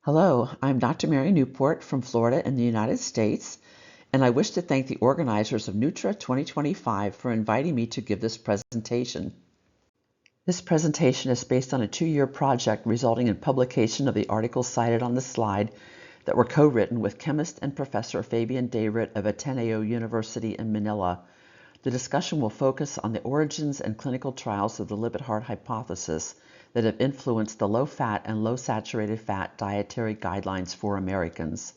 Hello, I'm Dr. Mary Newport from Florida in the United States, and I wish to thank the organizers of Nutra 2025 for inviting me to give this presentation. This presentation is based on a 2-year project resulting in publication of the articles cited on the slide that were co-written with chemist and Professor Fabian Dayrit of Ateneo University in Manila. The discussion will focus on the origins and clinical trials of the Lipid-Heart Hypothesis that have influenced the low-fat and low-saturated fat dietary guidelines for Americans.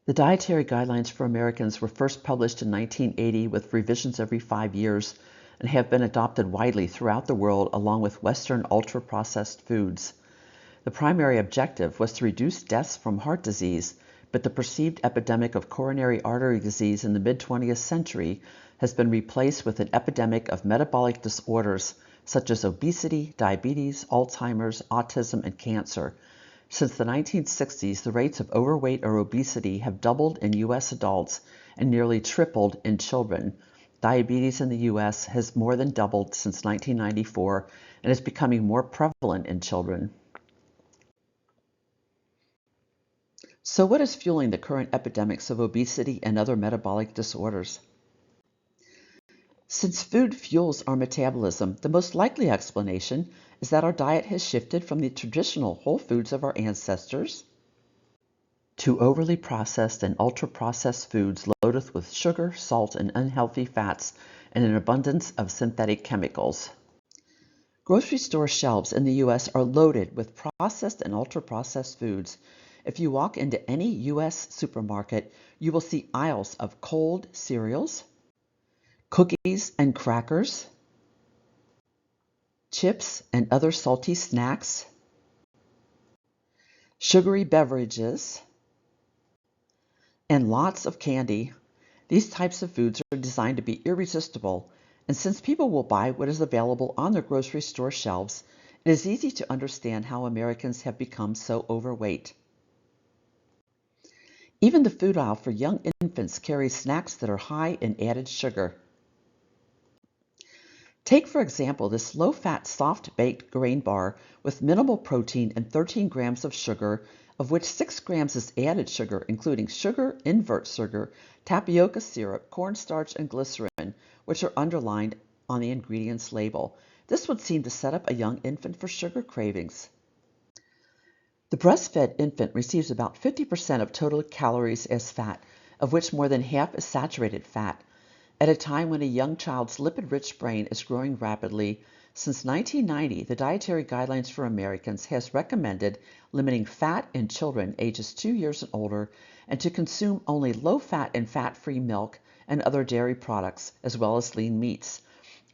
The Dietary Guidelines for Americans were first published in 1980 with revisions every 5 years and have been adopted widely throughout the world along with Western ultra-processed foods. The primary objective was to reduce deaths from heart disease, but the perceived epidemic of coronary artery disease in the mid-20th century has been replaced with an epidemic of metabolic disorders such as obesity, diabetes, Alzheimer's, autism, and cancer. Since the 1960s, the rates of overweight or obesity have doubled in U.S. adults and nearly tripled in children. Diabetes in the U.S. has more than doubled since 1994 and is becoming more prevalent in children. So what is fueling the current epidemics of obesity and other metabolic disorders? Since food fuels our metabolism, the most likely explanation is that our diet has shifted from the traditional whole foods of our ancestors to overly processed and ultra-processed foods loaded with sugar, salt, and unhealthy fats and an abundance of synthetic chemicals. Grocery store shelves in the U.S. are loaded with processed and ultra-processed foods. If you walk into any U.S. supermarket, you will see aisles of cold cereals, cookies and crackers, chips and other salty snacks, sugary beverages, and lots of candy. These types of foods are designed to be irresistible, and since people will buy what is available on their grocery store shelves, it is easy to understand how Americans have become so overweight. Even the food aisle for young infants carries snacks that are high in added sugar. Take, for example, this low-fat, soft-baked grain bar with minimal protein and 13 grams of sugar, of which 6 grams is added sugar, including sugar, invert sugar, tapioca syrup, cornstarch, and glycerin, which are underlined on the ingredients label. This would seem to set up a young infant for sugar cravings. The breastfed infant receives about 50% of total calories as fat, of which more than half is saturated fat. At a time when a young child's lipid-rich brain is growing rapidly, since 1990, the Dietary Guidelines for Americans has recommended limiting fat in children ages 2 years and older and to consume only low-fat and fat-free milk and other dairy products, as well as lean meats.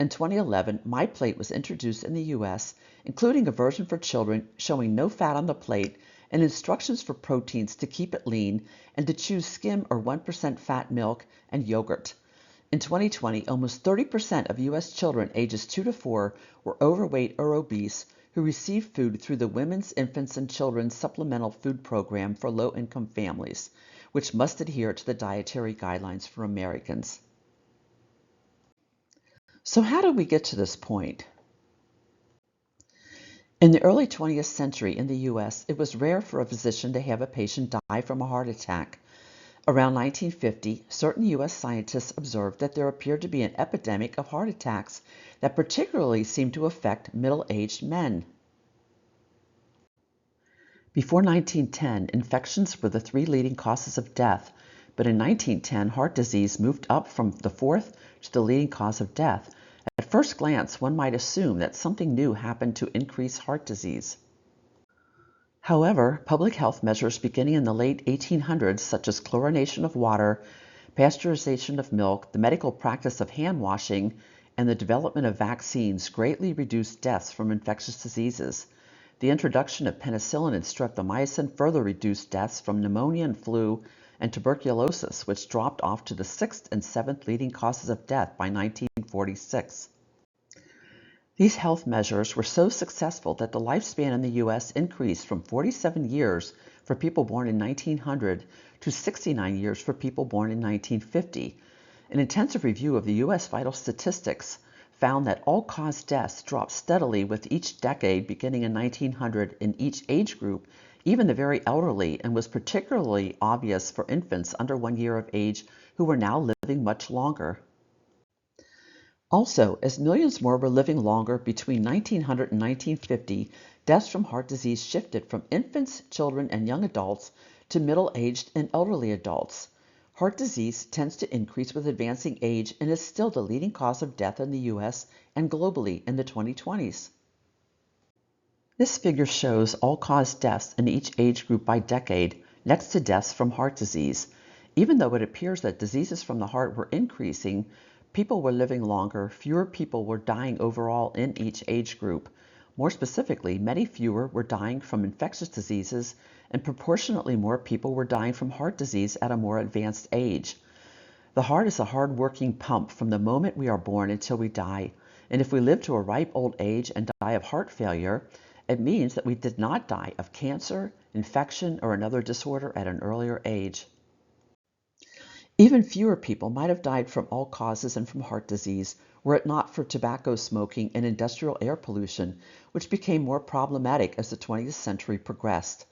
In 2011, My Plate was introduced in the U.S., including a version for children showing no fat on the plate and instructions for proteins to keep it lean and to choose skim or 1% fat milk and yogurt. In 2020, almost 30% of U.S. children ages 2 to 4 were overweight or obese who received food through the Women's, Infants, and Children's Supplemental Food Program for low-income families, which must adhere to the Dietary Guidelines for Americans. So how did we get to this point? In the early 20th century in the U.S., it was rare for a physician to have a patient die from a heart attack. Around 1950, certain U.S. scientists observed that there appeared to be an epidemic of heart attacks that particularly seemed to affect middle-aged men. Before 1910, infections were the 3 leading causes of death, but in 1910, heart disease moved up from the 4th to the leading cause of death. At first glance, one might assume that something new happened to increase heart disease. However, public health measures beginning in the late 1800s, such as chlorination of water, pasteurization of milk, the medical practice of hand washing, and the development of vaccines greatly reduced deaths from infectious diseases. The introduction of penicillin and streptomycin further reduced deaths from pneumonia and flu and tuberculosis, which dropped off to the 6th and 7th leading causes of death by 1946. These health measures were so successful that the lifespan in the U.S. increased from 47 years for people born in 1900 to 69 years for people born in 1950. An intensive review of the U.S. vital statistics found that all-cause deaths dropped steadily with each decade beginning in 1900 in each age group, even the very elderly, and was particularly obvious for infants under 1 year of age who were now living much longer. Also, as millions more were living longer between 1900 and 1950, deaths from heart disease shifted from infants, children, and young adults to middle-aged and elderly adults. Heart disease tends to increase with advancing age and is still the leading cause of death in the U.S. and globally in the 2020s. This figure shows all-cause deaths in each age group by decade, next to deaths from heart disease. Even though it appears that diseases from the heart were increasing, people were living longer, fewer people were dying overall in each age group. More specifically, many fewer were dying from infectious diseases, and proportionately more people were dying from heart disease at a more advanced age. The heart is a hard-working pump from the moment we are born until we die, and if we live to a ripe old age and die of heart failure, it means that we did not die of cancer, infection, or another disorder at an earlier age. Even fewer people might have died from all causes and from heart disease were it not for tobacco smoking and industrial air pollution, which became more problematic as the 20th century progressed.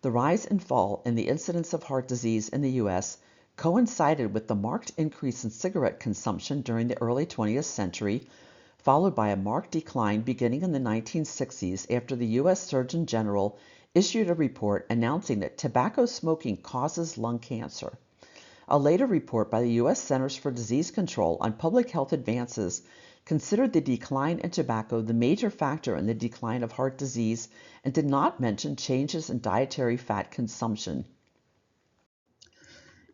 The rise and fall in the incidence of heart disease in the U.S. coincided with the marked increase in cigarette consumption during the early 20th century, followed by a marked decline beginning in the 1960s after the U.S. Surgeon General issued a report announcing that tobacco smoking causes lung cancer. A later report by the U.S. Centers for Disease Control on Public Health Advances considered the decline in tobacco the major factor in the decline of heart disease and did not mention changes in dietary fat consumption.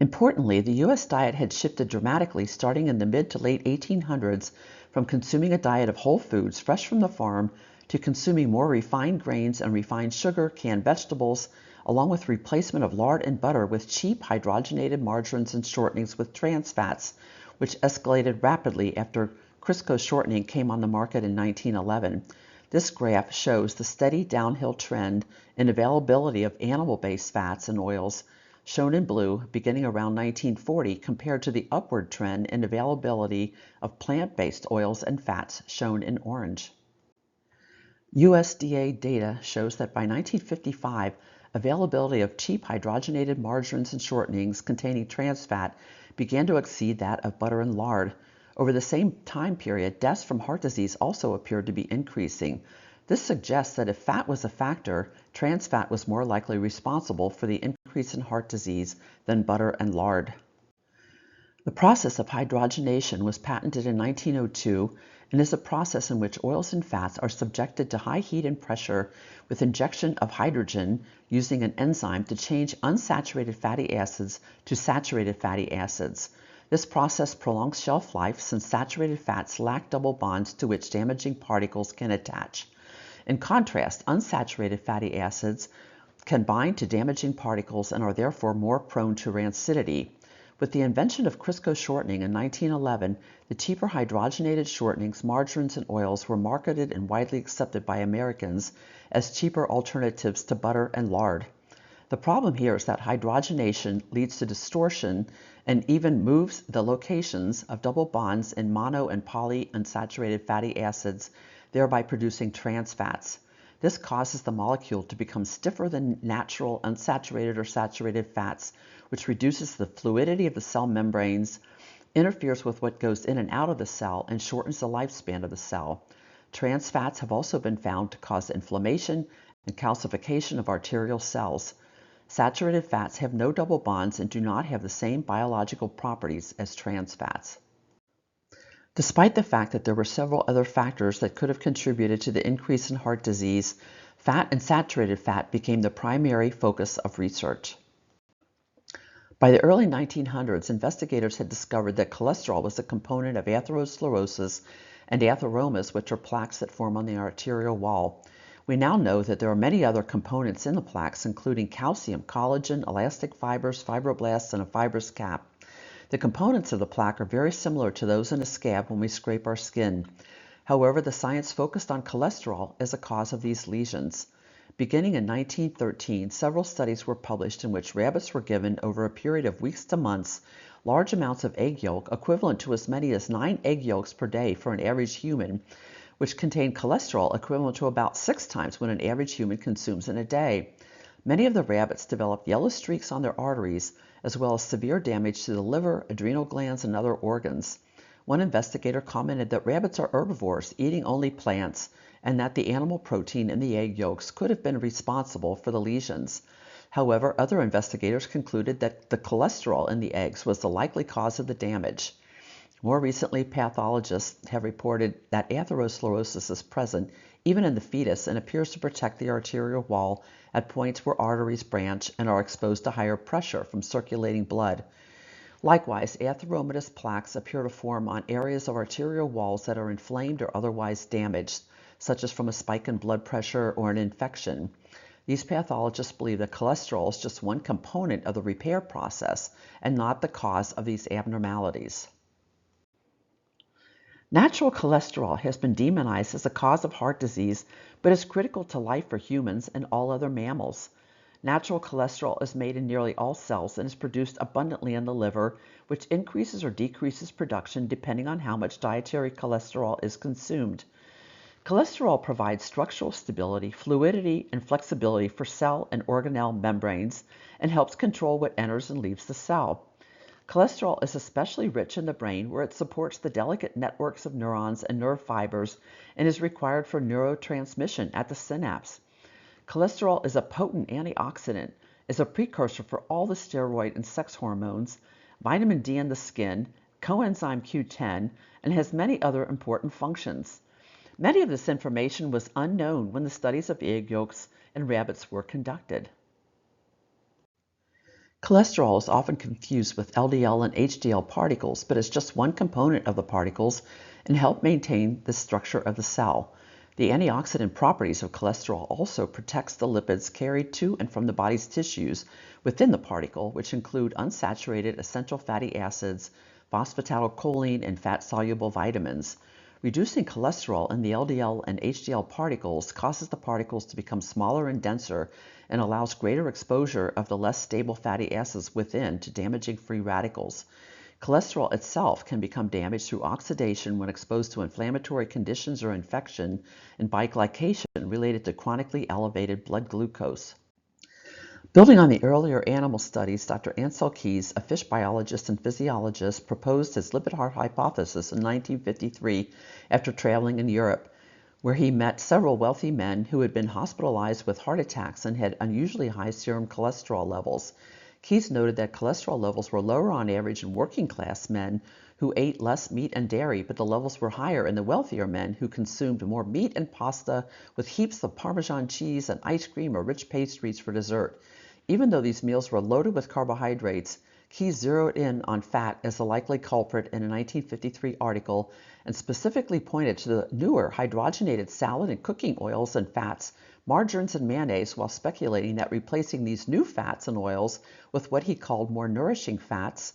Importantly, the U.S. diet had shifted dramatically starting in the mid to late 1800s from consuming a diet of whole foods fresh from the farm to consuming more refined grains and refined sugar, canned vegetables, along with replacement of lard and butter with cheap hydrogenated margarines and shortenings with trans fats, which escalated rapidly after Crisco shortening came on the market in 1911. This graph shows the steady downhill trend in availability of animal-based fats and oils, shown in blue, beginning around 1940, compared to the upward trend in availability of plant-based oils and fats, shown in orange. USDA data shows that by 1955, availability of cheap hydrogenated margarines and shortenings containing trans fat began to exceed that of butter and lard. Over the same time period, deaths from heart disease also appeared to be increasing. This suggests that if fat was a factor, trans fat was more likely responsible for the increase in heart disease than butter and lard. The process of hydrogenation was patented in 1902 and is a process in which oils and fats are subjected to high heat and pressure with injection of hydrogen using an enzyme to change unsaturated fatty acids to saturated fatty acids. This process prolongs shelf life since saturated fats lack double bonds to which damaging particles can attach. In contrast, unsaturated fatty acids can bind to damaging particles and are therefore more prone to rancidity. With the invention of Crisco shortening in 1911, the cheaper hydrogenated shortenings, margarines, and oils were marketed and widely accepted by Americans as cheaper alternatives to butter and lard. The problem here is that hydrogenation leads to distortion and even moves the locations of double bonds in mono and polyunsaturated fatty acids, thereby producing trans fats. This causes the molecule to become stiffer than natural unsaturated or saturated fats, which reduces the fluidity of the cell membranes, interferes with what goes in and out of the cell, and shortens the lifespan of the cell. Trans fats have also been found to cause inflammation and calcification of arterial cells. Saturated fats have no double bonds and do not have the same biological properties as trans fats. Despite the fact that there were several other factors that could have contributed to the increase in heart disease, fat and saturated fat became the primary focus of research. By the early 1900s, investigators had discovered that cholesterol was a component of atherosclerosis and atheromas, which are plaques that form on the arterial wall. We now know that there are many other components in the plaques, including calcium, collagen, elastic fibers, fibroblasts, and a fibrous cap. The components of the plaque are very similar to those in a scab when we scrape our skin. However, the science focused on cholesterol as a cause of these lesions. Beginning in 1913, several studies were published in which rabbits were given, over a period of weeks to months, large amounts of egg yolk, equivalent to as many as 9 egg yolks per day for an average human, which contained cholesterol equivalent to about 6 times what an average human consumes in a day. Many of the rabbits developed yellow streaks on their arteries, as well as severe damage to the liver, adrenal glands, and other organs. One investigator commented that rabbits are herbivores, eating only plants, and that the animal protein in the egg yolks could have been responsible for the lesions. However, other investigators concluded that the cholesterol in the eggs was the likely cause of the damage. More recently, pathologists have reported that atherosclerosis is present even in the fetus and appears to protect the arterial wall at points where arteries branch and are exposed to higher pressure from circulating blood. Likewise, atheromatous plaques appear to form on areas of arterial walls that are inflamed or otherwise damaged, such as from a spike in blood pressure or an infection. These pathologists believe that cholesterol is just one component of the repair process and not the cause of these abnormalities. Natural cholesterol has been demonized as a cause of heart disease, but is critical to life for humans and all other mammals. Natural cholesterol is made in nearly all cells and is produced abundantly in the liver, which increases or decreases production depending on how much dietary cholesterol is consumed. Cholesterol provides structural stability, fluidity, and flexibility for cell and organelle membranes and helps control what enters and leaves the cell. Cholesterol is especially rich in the brain, where it supports the delicate networks of neurons and nerve fibers and is required for neurotransmission at the synapse. Cholesterol is a potent antioxidant, is a precursor for all the steroid and sex hormones, vitamin D in the skin, coenzyme Q10, and has many other important functions. Many of this information was unknown when the studies of egg yolks in rabbits were conducted. Cholesterol is often confused with LDL and HDL particles, but is just one component of the particles and help maintain the structure of the cell. The antioxidant properties of cholesterol also protects the lipids carried to and from the body's tissues within the particle, which include unsaturated essential fatty acids, phosphatidylcholine, and fat-soluble vitamins. Reducing cholesterol in the LDL and HDL particles causes the particles to become smaller and denser and allows greater exposure of the less stable fatty acids within to damaging free radicals. Cholesterol itself can become damaged through oxidation when exposed to inflammatory conditions or infection, and by glycation related to chronically elevated blood glucose. Building on the earlier animal studies, Dr. Ansel Keys, a fish biologist and physiologist, proposed his Lipid-Heart Hypothesis in 1953 after traveling in Europe, where he met several wealthy men who had been hospitalized with heart attacks and had unusually high serum cholesterol levels. Keys noted that cholesterol levels were lower on average in working-class men who ate less meat and dairy, but the levels were higher in the wealthier men who consumed more meat and pasta with heaps of Parmesan cheese and ice cream or rich pastries for dessert. Even though these meals were loaded with carbohydrates, Keys zeroed in on fat as the likely culprit in a 1953 article and specifically pointed to the newer hydrogenated salad and cooking oils and fats, margarines and mayonnaise, while speculating that replacing these new fats and oils with what he called more nourishing fats,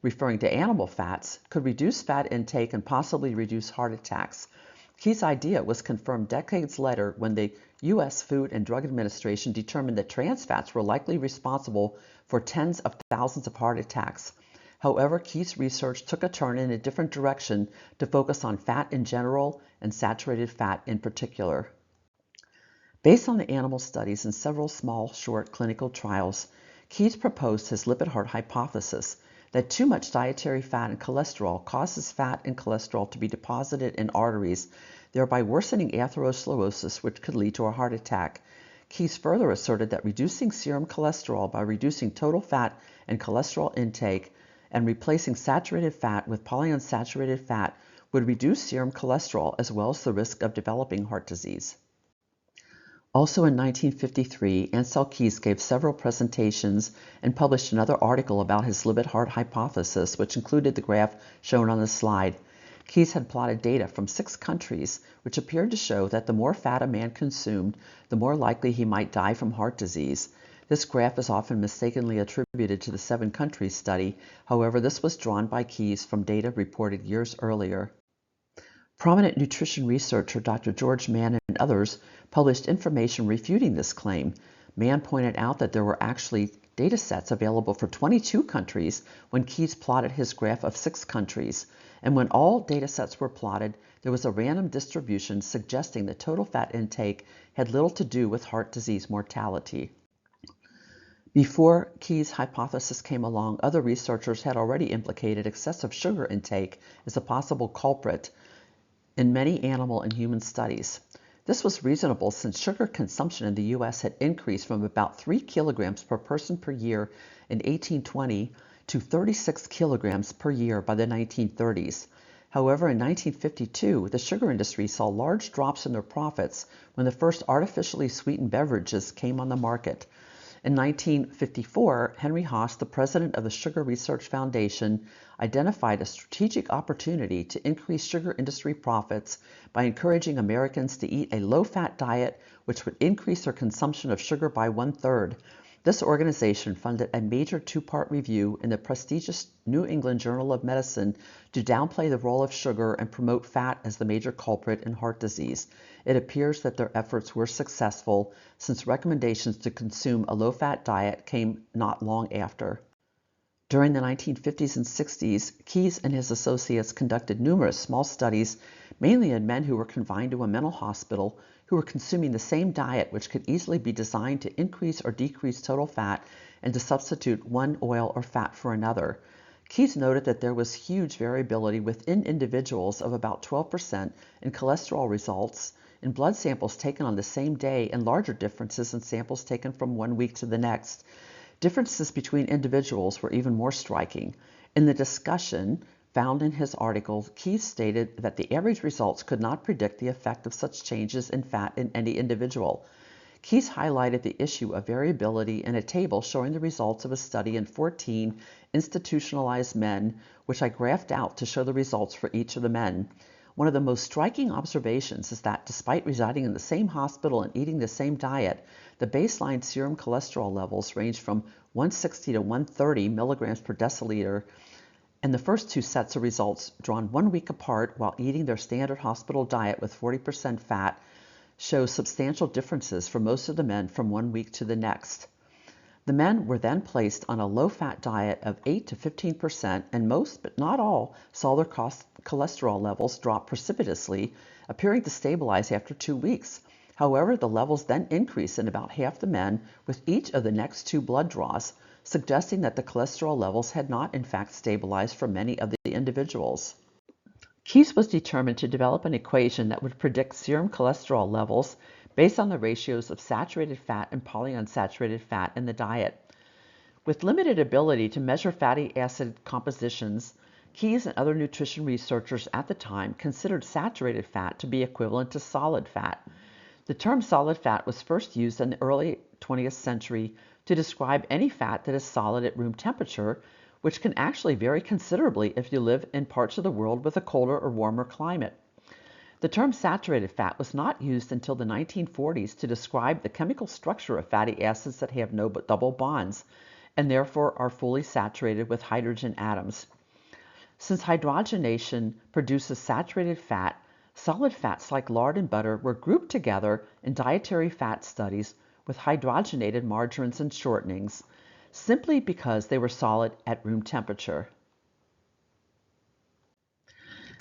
referring to animal fats, could reduce fat intake and possibly reduce heart attacks. Keys' idea was confirmed decades later when the U.S. Food and Drug Administration determined that trans fats were likely responsible for tens of thousands of heart attacks. However, Keys' research took a turn in a different direction to focus on fat in general and saturated fat in particular. Based on the animal studies and several small, short clinical trials, Keys proposed his lipid-heart hypothesis that too much dietary fat and cholesterol causes fat and cholesterol to be deposited in arteries, thereby worsening atherosclerosis, which could lead to a heart attack. Keys further asserted that reducing serum cholesterol by reducing total fat and cholesterol intake and replacing saturated fat with polyunsaturated fat would reduce serum cholesterol as well as the risk of developing heart disease. Also in 1953, Ansel Keys gave several presentations and published another article about his lipid-heart hypothesis, which included the graph shown on the slide. Keys had plotted data from 6 countries, which appeared to show that the more fat a man consumed, the more likely he might die from heart disease. This graph is often mistakenly attributed to the 7 countries study. However, this was drawn by Keys from data reported years earlier. Prominent nutrition researcher Dr. George Mann and others published information refuting this claim. Mann pointed out that there were actually data sets available for 22 countries when Keys plotted his graph of 6 countries, and when all data sets were plotted, there was a random distribution suggesting that total fat intake had little to do with heart disease mortality. Before Keyes' hypothesis came along, other researchers had already implicated excessive sugar intake as a possible culprit in many animal and human studies. This was reasonable since sugar consumption in the U.S. had increased from about 3 kilograms per person per year in 1820 to 36 kilograms per year by the 1930s. However, in 1952, the sugar industry saw large drops in their profits when the first artificially sweetened beverages came on the market. In 1954, Henry Haas, the president of the Sugar Research Foundation, identified a strategic opportunity to increase sugar industry profits by encouraging Americans to eat a low-fat diet which would increase their consumption of sugar by 1/3. This organization funded a major two-part review in the prestigious New England Journal of Medicine to downplay the role of sugar and promote fat as the major culprit in heart disease. It appears that their efforts were successful since recommendations to consume a low-fat diet came not long after. During the 1950s and 60s, Keyes and his associates conducted numerous small studies, mainly in men who were confined to a mental hospital, who were consuming the same diet which could easily be designed to increase or decrease total fat and to substitute one oil or fat for another. Keyes noted that there was huge variability within individuals of about 12% in cholesterol results in blood samples taken on the same day and larger differences in samples taken from 1 week to the next. Differences between individuals were even more striking. In the discussion found in his article, Keyes stated that the average results could not predict the effect of such changes in fat in any individual. Keyes highlighted the issue of variability in a table showing the results of a study in 14 institutionalized men, which I graphed out to show the results for each of the men. One of the most striking observations is that despite residing in the same hospital and eating the same diet, the baseline serum cholesterol levels ranged from 160 to 130 milligrams per deciliter, and the first two sets of results, drawn 1 week apart while eating their standard hospital diet with 40% fat, show substantial differences for most of the men from 1 week to the next. The men were then placed on a low-fat diet of 8 to 15%, and most, but not all, saw their cholesterol levels drop precipitously, appearing to stabilize after 2 weeks. However, the levels then increased in about half the men with each of the next 2 blood draws, suggesting that the cholesterol levels had not in fact stabilized for many of the individuals. Keyes was determined to develop an equation that would predict serum cholesterol levels based on the ratios of saturated fat and polyunsaturated fat in the diet. With limited ability to measure fatty acid compositions, Keyes and other nutrition researchers at the time considered saturated fat to be equivalent to solid fat. The term solid fat was first used in the early 20th century to describe any fat that is solid at room temperature, which can actually vary considerably if you live in parts of the world with a colder or warmer climate. The term saturated fat was not used until the 1940s to describe the chemical structure of fatty acids that have no double bonds and therefore are fully saturated with hydrogen atoms. Since hydrogenation produces saturated fat, solid fats like lard and butter were grouped together in dietary fat studies with hydrogenated margarines and shortenings, simply because they were solid at room temperature.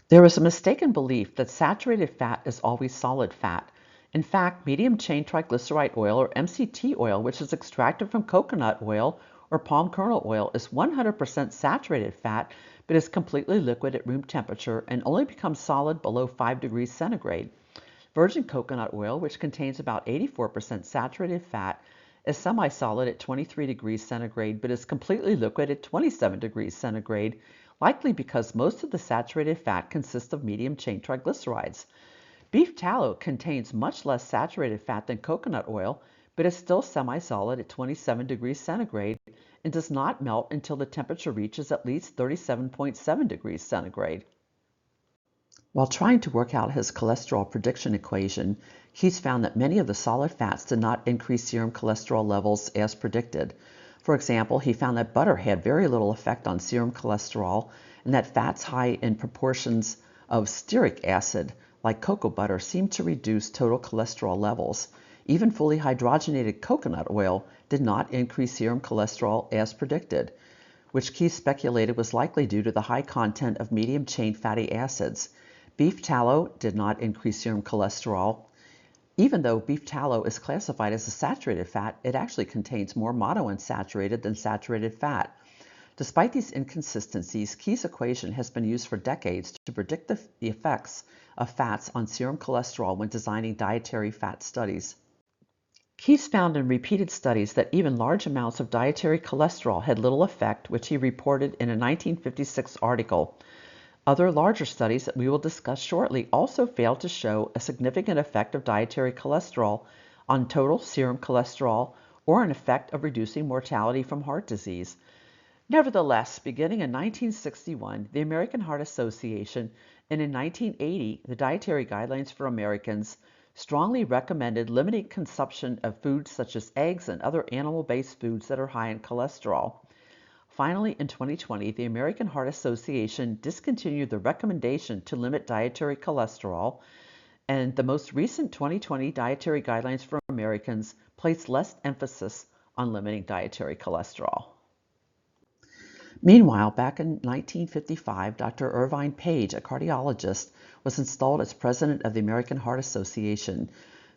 There is a mistaken belief that saturated fat is always solid fat. In fact, medium-chain triglyceride oil, or MCT oil, which is extracted from coconut oil or palm kernel oil, is 100% saturated fat, but is completely liquid at room temperature and only becomes solid below 5 degrees centigrade. Virgin coconut oil, which contains about 84% saturated fat, is semi-solid at 23 degrees centigrade, but is completely liquid at 27 degrees centigrade, likely because most of the saturated fat consists of medium-chain triglycerides. Beef tallow contains much less saturated fat than coconut oil, but is still semi-solid at 27 degrees centigrade and does not melt until the temperature reaches at least 37.7 degrees centigrade. While trying to work out his cholesterol prediction equation, Keyes found that many of the solid fats did not increase serum cholesterol levels as predicted. For example, he found that butter had very little effect on serum cholesterol and that fats high in proportions of stearic acid, like cocoa butter, seemed to reduce total cholesterol levels. Even fully hydrogenated coconut oil did not increase serum cholesterol as predicted, which Keyes speculated was likely due to the high content of medium-chain fatty acids. Beef tallow did not increase serum cholesterol, Even though beef tallow is classified as a saturated fat, it actually contains more monounsaturated than saturated fat. Despite these inconsistencies, Key's equation has been used for decades to predict the effects of fats on serum cholesterol when designing dietary fat studies. Keyes found in repeated studies that even large amounts of dietary cholesterol had little effect, which he reported in a 1956 article. Other larger studies that we will discuss shortly also failed to show a significant effect of dietary cholesterol on total serum cholesterol or an effect of reducing mortality from heart disease. Nevertheless, beginning in 1961, the American Heart Association and in 1980, the Dietary Guidelines for Americans strongly recommended limiting consumption of foods such as eggs and other animal-based foods that are high in cholesterol. Finally, in 2020, the American Heart Association discontinued the recommendation to limit dietary cholesterol, and the most recent 2020 Dietary Guidelines for Americans place less emphasis on limiting dietary cholesterol. Meanwhile, back in 1955, Dr. Irvine Page, a cardiologist, was installed as president of the American Heart Association.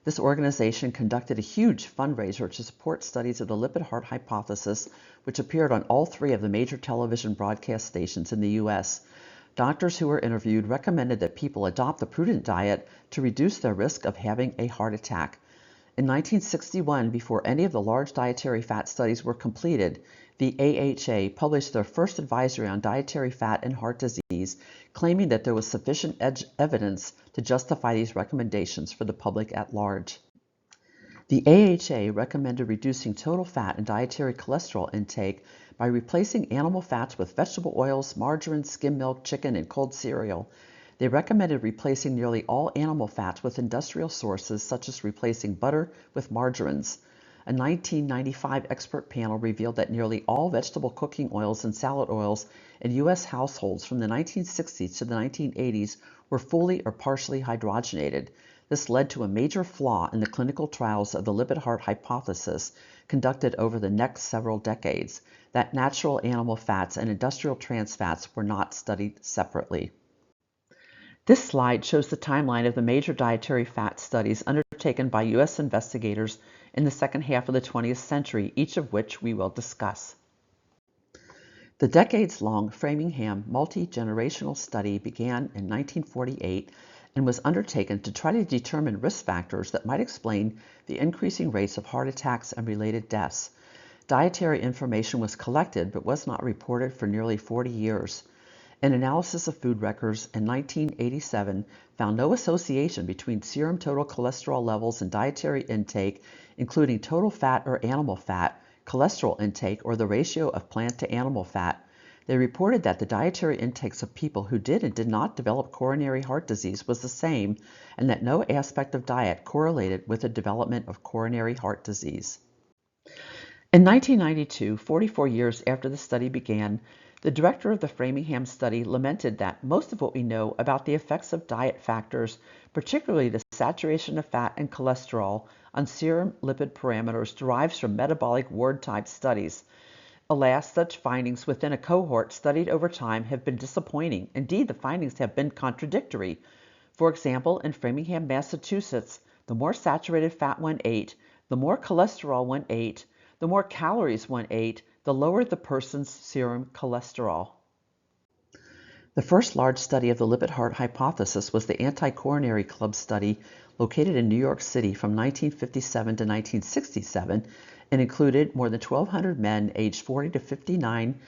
This organization conducted a huge fundraiser to support studies of the Lipid-Heart Hypothesis, which appeared on all 3 of the major television broadcast stations in the U.S. Doctors who were interviewed recommended that people adopt a prudent diet to reduce their risk of having a heart attack. In 1961, before any of the large dietary fat studies were completed, the AHA published their first advisory on dietary fat and heart disease, claiming that there was sufficient evidence to justify these recommendations for the public at large. The AHA recommended reducing total fat and dietary cholesterol intake by replacing animal fats with vegetable oils, margarine, skim milk, chicken, and cold cereal. They recommended replacing nearly all animal fats with industrial sources, such as replacing butter with margarines. A 1995 expert panel revealed that nearly all vegetable cooking oils and salad oils in U.S. households from the 1960s to the 1980s were fully or partially hydrogenated. This led to a major flaw in the clinical trials of the Lipid-Heart Hypothesis conducted over the next several decades, that natural animal fats and industrial trans fats were not studied separately. This slide shows the timeline of the major dietary fat studies undertaken by U.S. investigators in the second half of the 20th century, each of which we will discuss. The decades-long Framingham multi-generational study began in 1948 and was undertaken to try to determine risk factors that might explain the increasing rates of heart attacks and related deaths. Dietary information was collected but was not reported for nearly 40 years. An analysis of food records in 1987 found no association between serum total cholesterol levels and dietary intake, including total fat or animal fat, cholesterol intake, or the ratio of plant to animal fat. They reported that the dietary intakes of people who did and did not develop coronary heart disease was the same, and that no aspect of diet correlated with the development of coronary heart disease. In 1992, 44 years after the study began, the director of the Framingham study lamented that most of what we know about the effects of diet factors, particularly the saturation of fat and cholesterol, on serum lipid parameters derives from metabolic ward-type studies. Alas, such findings within a cohort studied over time have been disappointing. Indeed, the findings have been contradictory. For example, in Framingham, Massachusetts, the more saturated fat one ate, the more cholesterol one ate, the more calories one ate, the lower the person's serum cholesterol. The first large study of the Lipid-Heart Hypothesis was the Anti-Coronary Club study located in New York City from 1957 to 1967 and included more than 1,200 men aged 40 to 59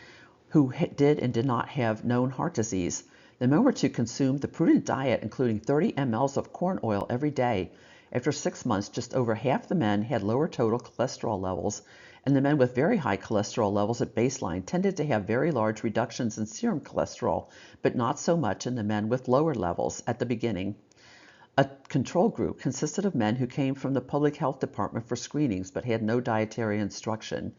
who did and did not have known heart disease. The men were to consume the prudent diet, including 30 mL of corn oil every day. After 6 months, just over half the men had lower total cholesterol levels, and the men with very high cholesterol levels at baseline tended to have very large reductions in serum cholesterol, but not so much in the men with lower levels at the beginning. A control group consisted of men who came from the public health department for screenings but had no dietary instruction.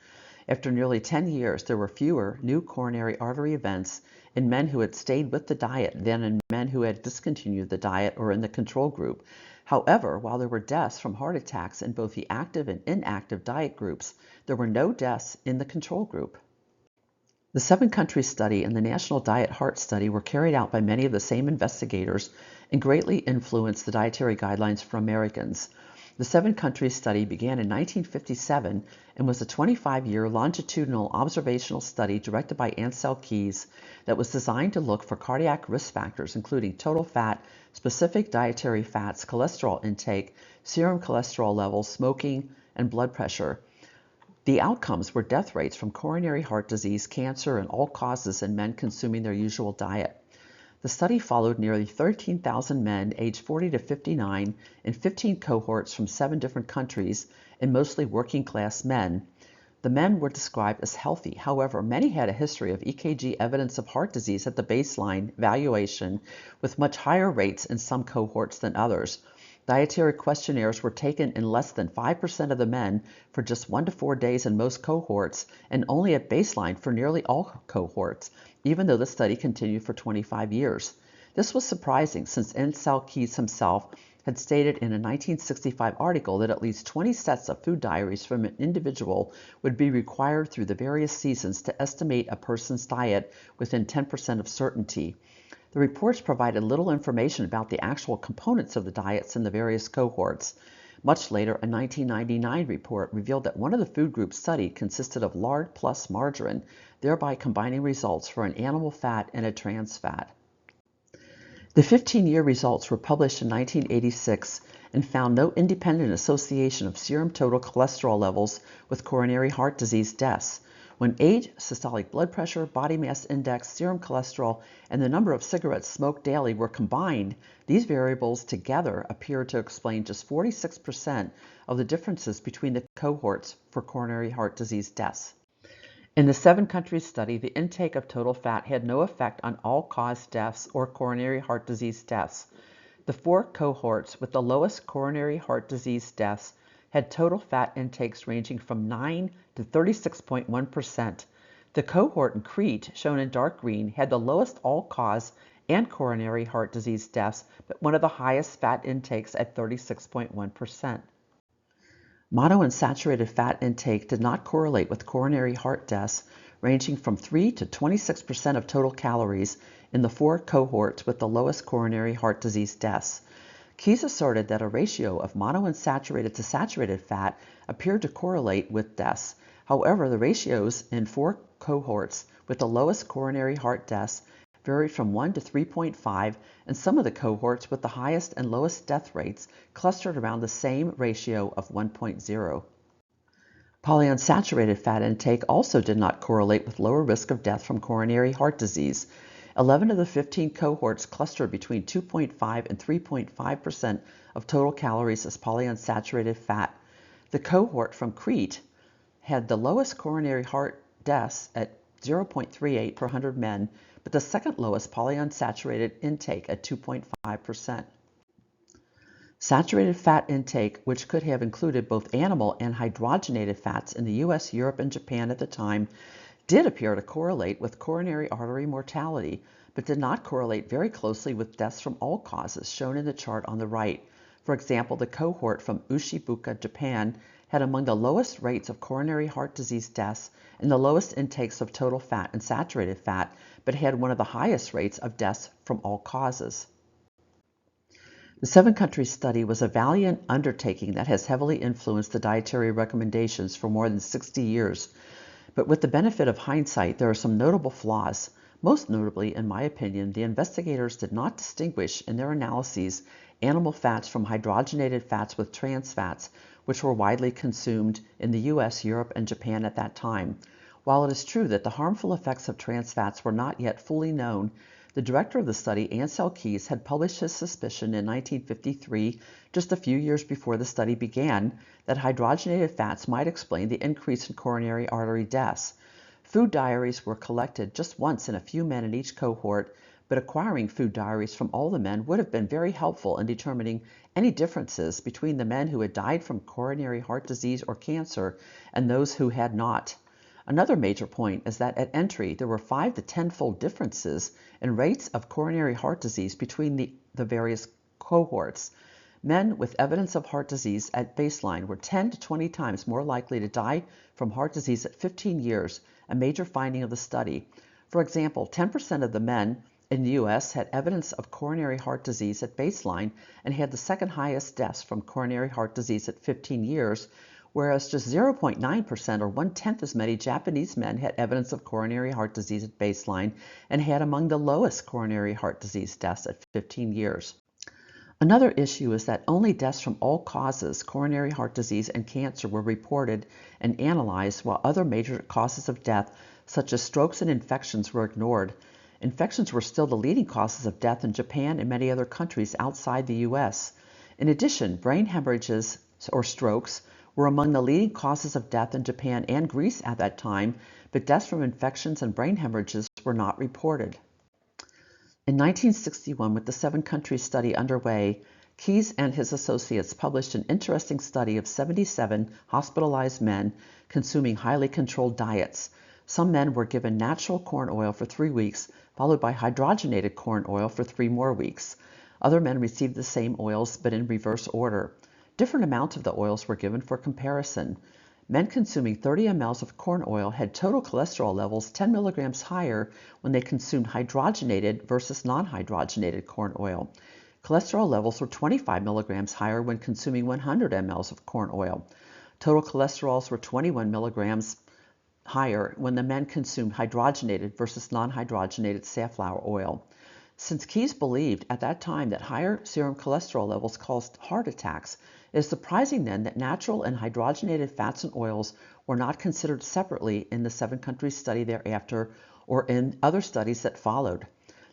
After nearly 10 years, there were fewer new coronary artery events in men who had stayed with the diet than in men who had discontinued the diet or in the control group. However, while there were deaths from heart attacks in both the active and inactive diet groups, there were no deaths in the control group. The 7-country study and the National Diet Heart Study were carried out by many of the same investigators and greatly influenced the Dietary Guidelines for Americans. The 7-country study began in 1957 and was a 25-year longitudinal observational study directed by Ansel Keys that was designed to look for cardiac risk factors including total fat, specific dietary fats, cholesterol intake, serum cholesterol levels, smoking, and blood pressure. The outcomes were death rates from coronary heart disease, cancer, and all causes in men consuming their usual diet. The study followed nearly 13,000 men aged 40 to 59 in 15 cohorts from 7 different countries and mostly working-class men. The men were described as healthy. However, many had a history of EKG evidence of heart disease at the baseline evaluation, with much higher rates in some cohorts than others. Dietary questionnaires were taken in less than 5% of the men for just 1 to 4 days in most cohorts and only at baseline for nearly all cohorts, even though the study continued for 25 years. This was surprising since Ansel Keys himself had stated in a 1965 article that at least 20 sets of food diaries from an individual would be required through the various seasons to estimate a person's diet within 10% of certainty. The reports provided little information about the actual components of the diets in the various cohorts. Much later, a 1999 report revealed that one of the food groups studied consisted of lard plus margarine, thereby combining results for an animal fat and a trans fat. The 15-year results were published in 1986 and found no independent association of serum total cholesterol levels with coronary heart disease deaths. When age, systolic blood pressure, body mass index, serum cholesterol, and the number of cigarettes smoked daily were combined, these variables together appeared to explain just 46% of the differences between the cohorts for coronary heart disease deaths. In the 7-country study, the intake of total fat had no effect on all-cause deaths or coronary heart disease deaths. The 4 cohorts with the lowest coronary heart disease deaths had total fat intakes ranging from 9 to 36.1%. The cohort in Crete, shown in dark green, had the lowest all-cause and coronary heart disease deaths, but one of the highest fat intakes at 36.1%. Monounsaturated fat intake did not correlate with coronary heart deaths, ranging from 3 to 26% of total calories in the 4 cohorts with the lowest coronary heart disease deaths. Keys asserted that a ratio of monounsaturated to saturated fat appeared to correlate with deaths. However, the ratios in 4 cohorts with the lowest coronary heart deaths varied from 1 to 3.5, and some of the cohorts with the highest and lowest death rates clustered around the same ratio of 1.0. Polyunsaturated fat intake also did not correlate with lower risk of death from coronary heart disease. 11 of the 15 cohorts clustered between 2.5 and 3.5% of total calories as polyunsaturated fat. The cohort from Crete had the lowest coronary heart deaths at 0.38 per 100 men, but the second lowest polyunsaturated intake at 2.5%. Saturated fat intake, which could have included both animal and hydrogenated fats in the US, Europe, and Japan at the time, did appear to correlate with coronary artery mortality, but did not correlate very closely with deaths from all causes, shown in the chart on the right. For example, the cohort from Ushibuka, Japan, had among the lowest rates of coronary heart disease deaths and the lowest intakes of total fat and saturated fat, but had one of the highest rates of deaths from all causes. The 7-country study was a valiant undertaking that has heavily influenced the dietary recommendations for more than 60 years. But with the benefit of hindsight, there are some notable flaws. Most notably, in my opinion, the investigators did not distinguish in their analyses animal fats from hydrogenated fats with trans fats, which were widely consumed in the US, Europe, and Japan at that time. While it is true that the harmful effects of trans fats were not yet fully known, the director of the study, Ansel Keys, had published his suspicion in 1953, just a few years before the study began, that hydrogenated fats might explain the increase in coronary artery deaths. Food diaries were collected just once in a few men in each cohort, but acquiring food diaries from all the men would have been very helpful in determining any differences between the men who had died from coronary heart disease or cancer and those who had not. Another major point is that at entry there were 5 to 10-fold differences in rates of coronary heart disease between the various cohorts. Men with evidence of heart disease at baseline were 10 to 20 times more likely to die from heart disease at 15 years, a major finding of the study. For example, 10% of the men in the U.S. had evidence of coronary heart disease at baseline and had the second highest deaths from coronary heart disease at 15 years, whereas just 0.9% or 1/10 as many Japanese men had evidence of coronary heart disease at baseline and had among the lowest coronary heart disease deaths at 15 years. Another issue is that only deaths from all causes, coronary heart disease and cancer, were reported and analyzed, while other major causes of death, such as strokes and infections, were ignored. Infections were still the leading causes of death in Japan and many other countries outside the U.S. In addition, brain hemorrhages or strokes were among the leading causes of death in Japan and Greece at that time, but deaths from infections and brain hemorrhages were not reported. In 1961, with the 7-country study underway, Keyes and his associates published an interesting study of 77 hospitalized men consuming highly controlled diets. Some men were given natural corn oil for 3 weeks, followed by hydrogenated corn oil for 3 more weeks. Other men received the same oils, but in reverse order. Different amounts of the oils were given for comparison. Men consuming 30 mL of corn oil had total cholesterol levels 10 milligrams higher when they consumed hydrogenated versus non-hydrogenated corn oil. Cholesterol levels were 25 milligrams higher when consuming 100 mL of corn oil. Total cholesterols were 21 milligrams higher when the men consumed hydrogenated versus non-hydrogenated safflower oil. Since Keyes believed at that time that higher serum cholesterol levels caused heart attacks, it is surprising then that natural and hydrogenated fats and oils were not considered separately in the 7-country study thereafter or in other studies that followed.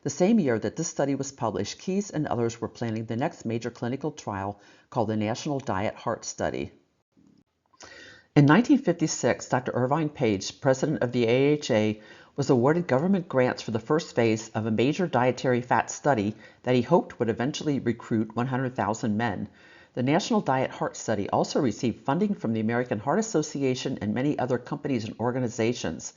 The same year that this study was published, Keyes and others were planning the next major clinical trial called the National Diet Heart Study. In 1956, Dr. Irvine Page, president of the AHA, was awarded government grants for the first phase of a major dietary fat study that he hoped would eventually recruit 100,000 men. The National Diet Heart Study also received funding from the American Heart Association and many other companies and organizations.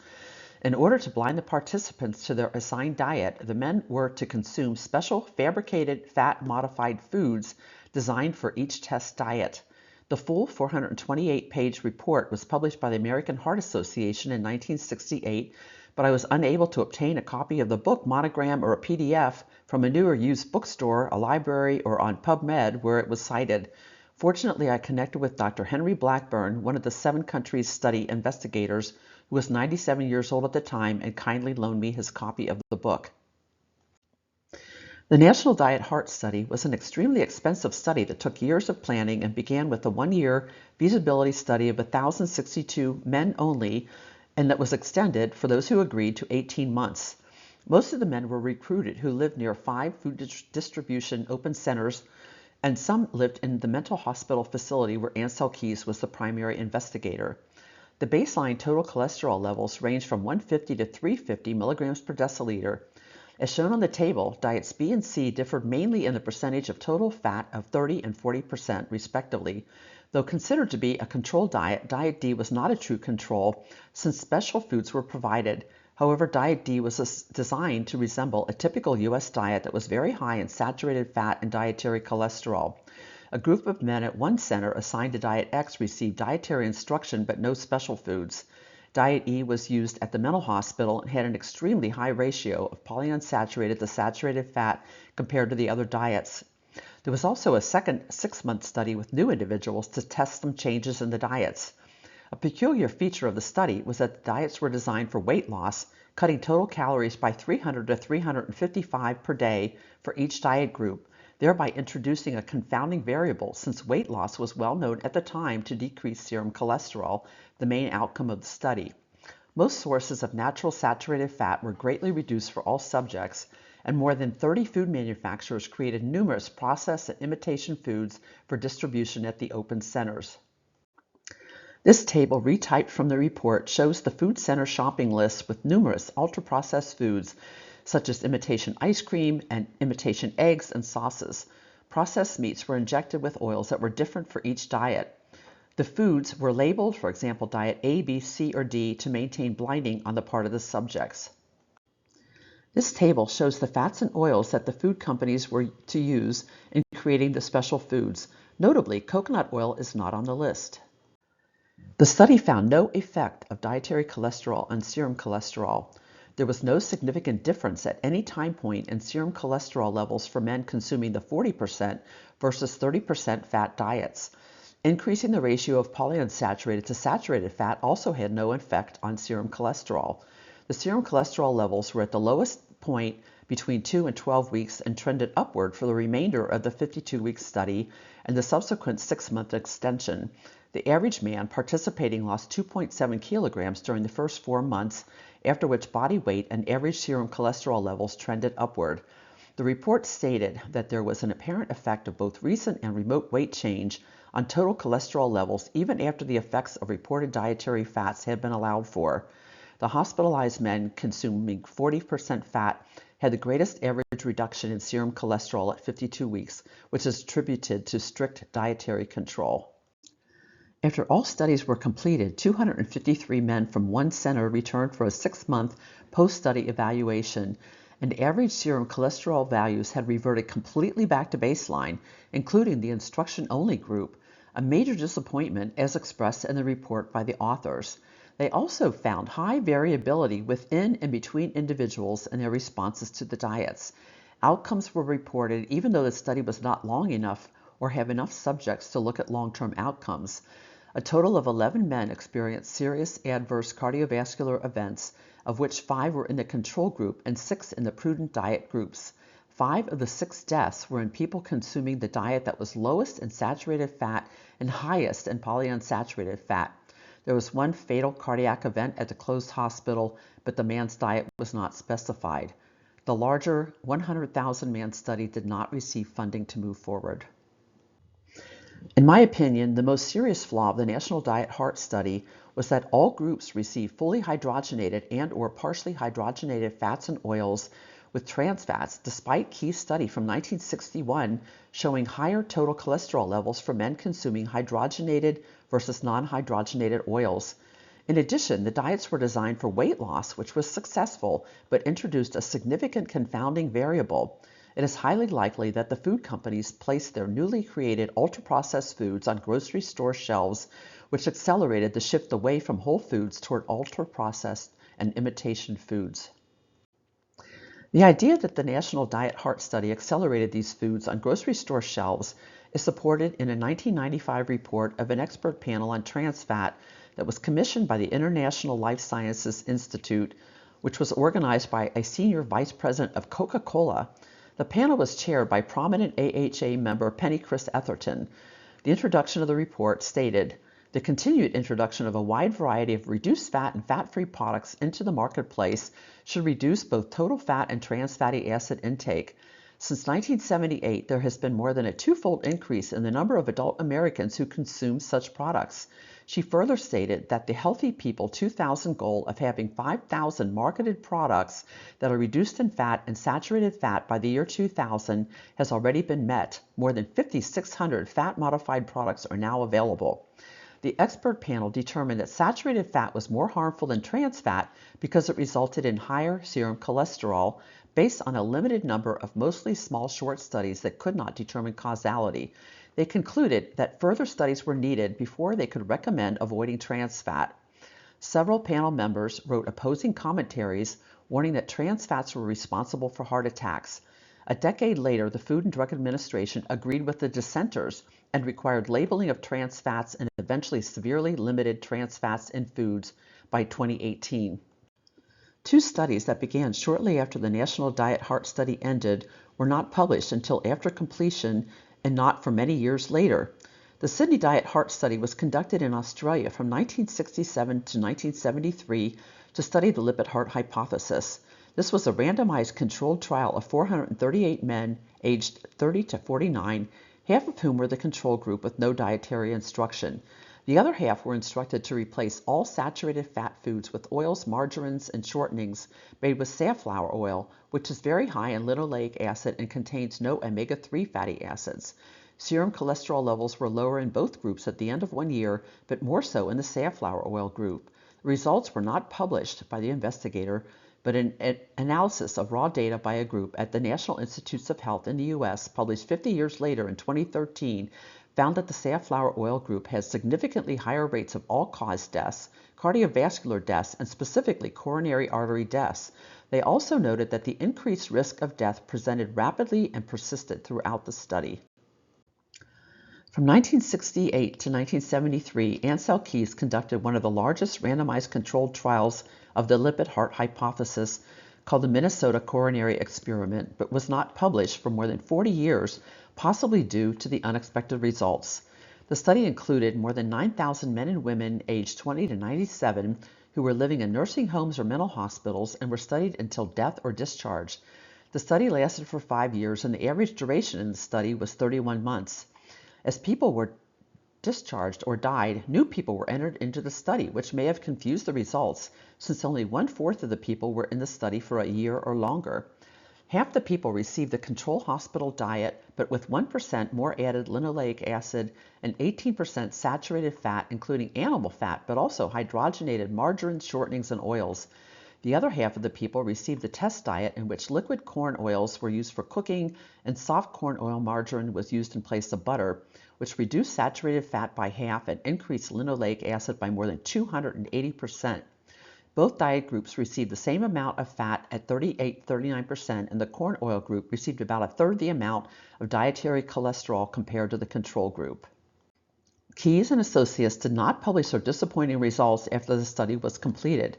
In order to blind the participants to their assigned diet, the men were to consume special fabricated fat-modified foods designed for each test diet. The full 428-page report was published by the American Heart Association in 1968, but I was unable to obtain a copy of the book, monogram, or a PDF from a new or used bookstore, a library, or on PubMed where it was cited. Fortunately, I connected with Dr. Henry Blackburn, one of the 7-country study investigators, who was 97 years old at the time and kindly loaned me his copy of the book. The National Diet Heart Study was an extremely expensive study that took years of planning and began with a 1-year feasibility study of 1,062 men only, and that was extended, for those who agreed, to 18 months. Most of the men were recruited who lived near 5 food distribution open centers, and some lived in the mental hospital facility where Ansel Keys was the primary investigator. The baseline total cholesterol levels ranged from 150 to 350 milligrams per deciliter. As shown on the table, diets B and C differed mainly in the percentage of total fat of 30 and 40% respectively. Though considered to be a control diet, Diet D was not a true control since special foods were provided. However, Diet D was designed to resemble a typical U.S. diet that was very high in saturated fat and dietary cholesterol. A group of men at one center assigned to Diet X received dietary instruction but no special foods. Diet E was used at the mental hospital and had an extremely high ratio of polyunsaturated to saturated fat compared to the other diets. There was also a second 6-month study with new individuals to test some changes in the diets. A peculiar feature of the study was that the diets were designed for weight loss, cutting total calories by 300 to 355 per day for each diet group, thereby introducing a confounding variable since weight loss was well known at the time to decrease serum cholesterol, the main outcome of the study. Most sources of natural saturated fat were greatly reduced for all subjects, and more than 30 food manufacturers created numerous processed and imitation foods for distribution at the open centers. This table, retyped from the report, shows the food center shopping list with numerous ultra-processed foods, such as imitation ice cream and imitation eggs and sauces. Processed meats were injected with oils that were different for each diet. The foods were labeled, for example, diet A, B, C, or D, to maintain blinding on the part of the subjects. This table shows the fats and oils that the food companies were to use in creating the special foods. Notably, coconut oil is not on the list. The study found no effect of dietary cholesterol on serum cholesterol. There was no significant difference at any time point in serum cholesterol levels for men consuming the 40% versus 30% fat diets. Increasing the ratio of polyunsaturated to saturated fat also had no effect on serum cholesterol. The serum cholesterol levels were at the lowest point between 2 and 12 weeks and trended upward for the remainder of the 52-week study and the subsequent 6-month extension. The average man participating lost 2.7 kilograms during the first 4 months, after which body weight and average serum cholesterol levels trended upward. The report stated that there was an apparent effect of both recent and remote weight change on total cholesterol levels even after the effects of reported dietary fats had been allowed for. The hospitalized men consuming 40% fat had the greatest average reduction in serum cholesterol at 52 weeks, which is attributed to strict dietary control. After all studies were completed, 253 men from one center returned for a 6-month post-study evaluation, and average serum cholesterol values had reverted completely back to baseline, including the instruction-only group, a major disappointment as expressed in the report by the authors. They also found high variability within and between individuals in their responses to the diets. Outcomes were reported even though the study was not long enough or have enough subjects to look at long-term outcomes. A total of 11 men experienced serious adverse cardiovascular events, of which 5 were in the control group and 6 in the prudent diet groups. 5 of the 6 deaths were in people consuming the diet that was lowest in saturated fat and highest in polyunsaturated fat. There was 1 fatal cardiac event at the closed hospital, but the man's diet was not specified. The larger 100,000-man study did not receive funding to move forward. In my opinion, the most serious flaw of the National Diet Heart Study was that all groups received fully hydrogenated and/or partially hydrogenated fats and oils with trans fats, despite Key's study from 1961 showing higher total cholesterol levels for men consuming hydrogenated versus non-hydrogenated oils. In addition, the diets were designed for weight loss, which was successful, but introduced a significant confounding variable. It is highly likely that the food companies placed their newly created ultra-processed foods on grocery store shelves, which accelerated the shift away from whole foods toward ultra-processed and imitation foods. The idea that the National Diet Heart Study accelerated these foods on grocery store shelves is supported in a 1995 report of an expert panel on trans fat that was commissioned by the International Life Sciences Institute, which was organized by a senior vice president of Coca-Cola. The panel was chaired by prominent AHA member Penny Chris Etherton. The introduction of the report stated, "The continued introduction of a wide variety of reduced fat and fat-free products into the marketplace should reduce both total fat and trans fatty acid intake. Since 1978, there has been more than a 2-fold increase in the number of adult Americans who consume such products." She further stated that the Healthy People 2000 goal of having 5,000 marketed products that are reduced in fat and saturated fat by the year 2000 has already been met. More than 5,600 fat-modified products are now available. The expert panel determined that saturated fat was more harmful than trans fat because it resulted in higher serum cholesterol, based on a limited number of mostly small short studies that could not determine causality. They concluded that further studies were needed before they could recommend avoiding trans fat. Several panel members wrote opposing commentaries warning that trans fats were responsible for heart attacks. A decade later, the Food and Drug Administration agreed with the dissenters and required labeling of trans fats and eventually severely limited trans fats in foods by 2018. 2 studies that began shortly after the National Diet Heart Study ended were not published until after completion and not for many years later. The Sydney Diet Heart Study was conducted in Australia from 1967 to 1973 to study the Lipid-Heart Hypothesis. This was a randomized controlled trial of 438 men aged 30 to 49, half of whom were the control group with no dietary instruction. The other half were instructed to replace all saturated fat foods with oils, margarines, and shortenings made with safflower oil, which is very high in linoleic acid and contains no omega-3 fatty acids. Serum cholesterol levels were lower in both groups at the end of 1 year, but more so in the safflower oil group. The results were not published by the investigator, but an analysis of raw data by a group at the National Institutes of Health in the U.S., published 50 years later in 2013, found that the safflower oil group had significantly higher rates of all-cause deaths, cardiovascular deaths, and specifically coronary artery deaths. They also noted that the increased risk of death presented rapidly and persisted throughout the study. From 1968 to 1973, Ansel Keys conducted one of the largest randomized controlled trials of the Lipid-Heart Hypothesis called the Minnesota Coronary Experiment, but was not published for more than 40 years, possibly due to the unexpected results. The study included more than 9,000 men and women aged 20 to 97 who were living in nursing homes or mental hospitals and were studied until death or discharge. The study lasted for 5 years, and the average duration in the study was 31 months. As people were discharged or died, new people were entered into the study, which may have confused the results, since only 1/4 of the people were in the study for a year or longer. Half the people received the control hospital diet, but with 1% more added linoleic acid and 18% saturated fat, including animal fat, but also hydrogenated margarines, shortenings, and oils. The other half of the people received the test diet, in which liquid corn oils were used for cooking and soft corn oil margarine was used in place of butter, which reduced saturated fat by half and increased linoleic acid by more than 280%. Both diet groups received the same amount of fat at 38-39%, and the corn oil group received about a third the amount of dietary cholesterol compared to the control group. Keys and associates did not publish their disappointing results after the study was completed.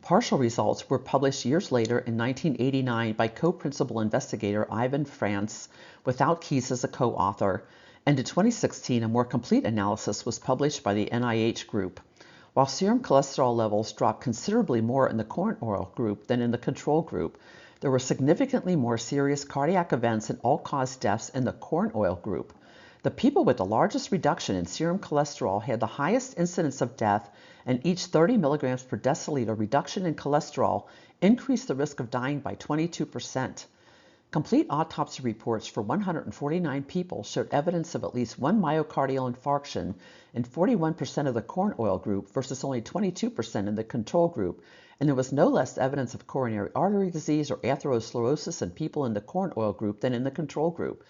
Partial results were published years later in 1989 by co-principal investigator Ivan France, without Keys as a co-author, and in 2016 a more complete analysis was published by the NIH group. While serum cholesterol levels dropped considerably more in the corn oil group than in the control group, there were significantly more serious cardiac events and all-cause deaths in the corn oil group. The people with the largest reduction in serum cholesterol had the highest incidence of death, and each 30 milligrams per deciliter reduction in cholesterol increased the risk of dying by 22%. Complete autopsy reports for 149 people showed evidence of at least one myocardial infarction in 41% of the corn oil group versus only 22% in the control group, and there was no less evidence of coronary artery disease or atherosclerosis in people in the corn oil group than in the control group.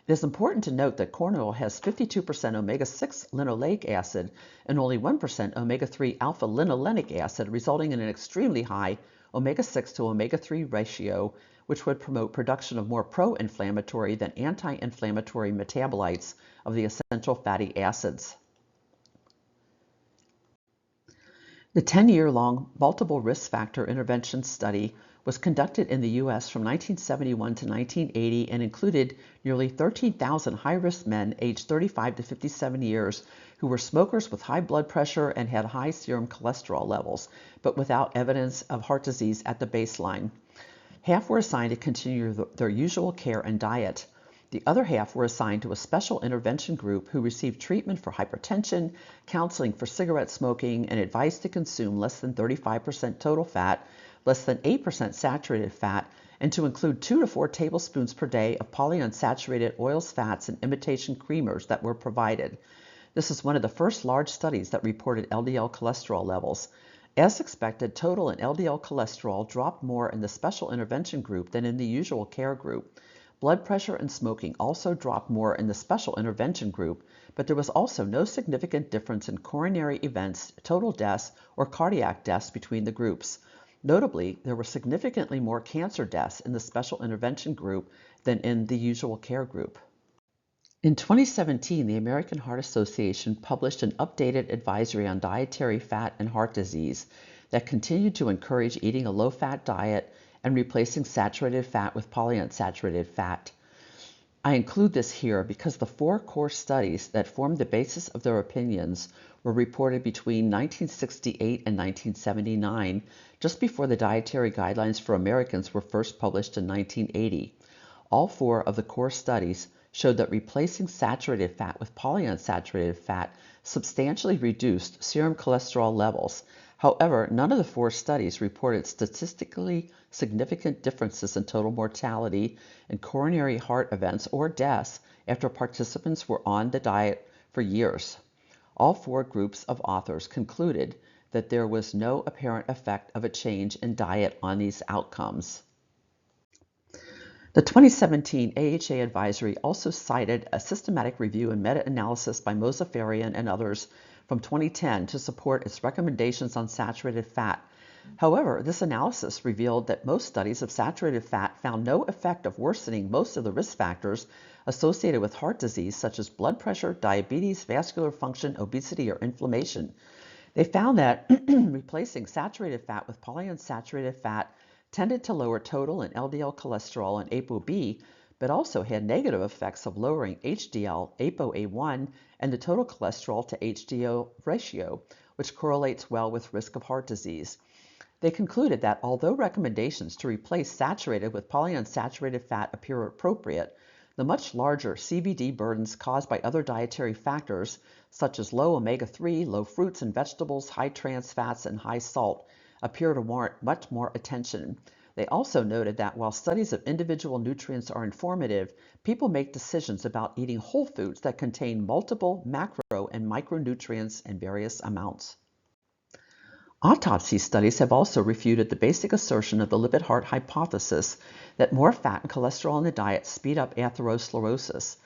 It is important to note that corn oil has 52% omega-6 linoleic acid and only 1% omega-3 alpha-linolenic acid, resulting in an extremely high omega-6 to omega-3 ratio, which would promote production of more pro-inflammatory than anti-inflammatory metabolites of the essential fatty acids. The 10-year-long multiple risk factor intervention study was conducted in the U.S. from 1971 to 1980 and included nearly 13,000 high-risk men aged 35 to 57 years who were smokers with high blood pressure and had high serum cholesterol levels, but without evidence of heart disease at the baseline. Half were assigned to continue their usual care and diet. The other half were assigned to a special intervention group who received treatment for hypertension, counseling for cigarette smoking, and advice to consume less than 35% total fat, less than 8% saturated fat, and to include 2 to 4 tablespoons per day of polyunsaturated oils, fats, and imitation creamers that were provided. This is one of the first large studies that reported LDL cholesterol levels. As expected, total and LDL cholesterol dropped more in the special intervention group than in the usual care group. Blood pressure and smoking also dropped more in the special intervention group, but there was also no significant difference in coronary events, total deaths, or cardiac deaths between the groups. Notably, there were significantly more cancer deaths in the special intervention group than in the usual care group. In 2017, the American Heart Association published an updated advisory on dietary fat and heart disease that continued to encourage eating a low-fat diet and replacing saturated fat with polyunsaturated fat. I include this here because the 4 core studies that formed the basis of their opinions were reported between 1968 and 1979, just before the Dietary Guidelines for Americans were first published in 1980. All 4 of the core studies showed that replacing saturated fat with polyunsaturated fat substantially reduced serum cholesterol levels. However, none of the 4 studies reported statistically significant differences in total mortality and coronary heart events or deaths after participants were on the diet for years. All 4 groups of authors concluded that there was no apparent effect of a change in diet on these outcomes. The 2017 AHA advisory also cited a systematic review and meta-analysis by Mozaffarian and others from 2010 to support its recommendations on saturated fat. However, this analysis revealed that most studies of saturated fat found no effect of worsening most of the risk factors associated with heart disease, such as blood pressure, diabetes, vascular function, obesity, or inflammation. They found that replacing saturated fat with polyunsaturated fat tended to lower total and LDL cholesterol and ApoB, but also had negative effects of lowering HDL, ApoA1, and the total cholesterol to HDL ratio, which correlates well with risk of heart disease. They concluded that although recommendations to replace saturated with polyunsaturated fat appear appropriate, the much larger CVD burdens caused by other dietary factors, such as low omega-3, low fruits and vegetables, high trans fats, and high salt, appear to warrant much more attention. They also noted that while studies of individual nutrients are informative, people make decisions about eating whole foods that contain multiple macro and micronutrients in various amounts. Autopsy studies have also refuted the basic assertion of the Lipid-Heart Hypothesis that more fat and cholesterol in the diet speed up atherosclerosis.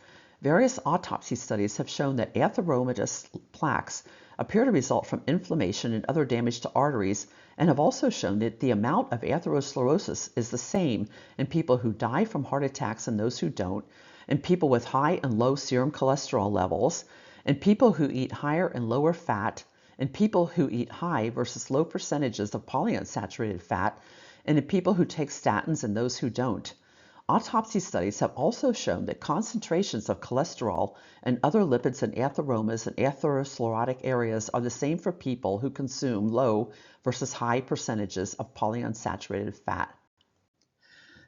Various autopsy studies have shown that atheromatous plaques appear to result from inflammation and other damage to arteries, and have also shown that the amount of atherosclerosis is the same in people who die from heart attacks and those who don't, in people with high and low serum cholesterol levels, in people who eat higher and lower fat, in people who eat high versus low percentages of polyunsaturated fat, and in people who take statins and those who don't. Autopsy studies have also shown that concentrations of cholesterol and other lipids in atheromas and atherosclerotic areas are the same for people who consume low versus high percentages of polyunsaturated fat.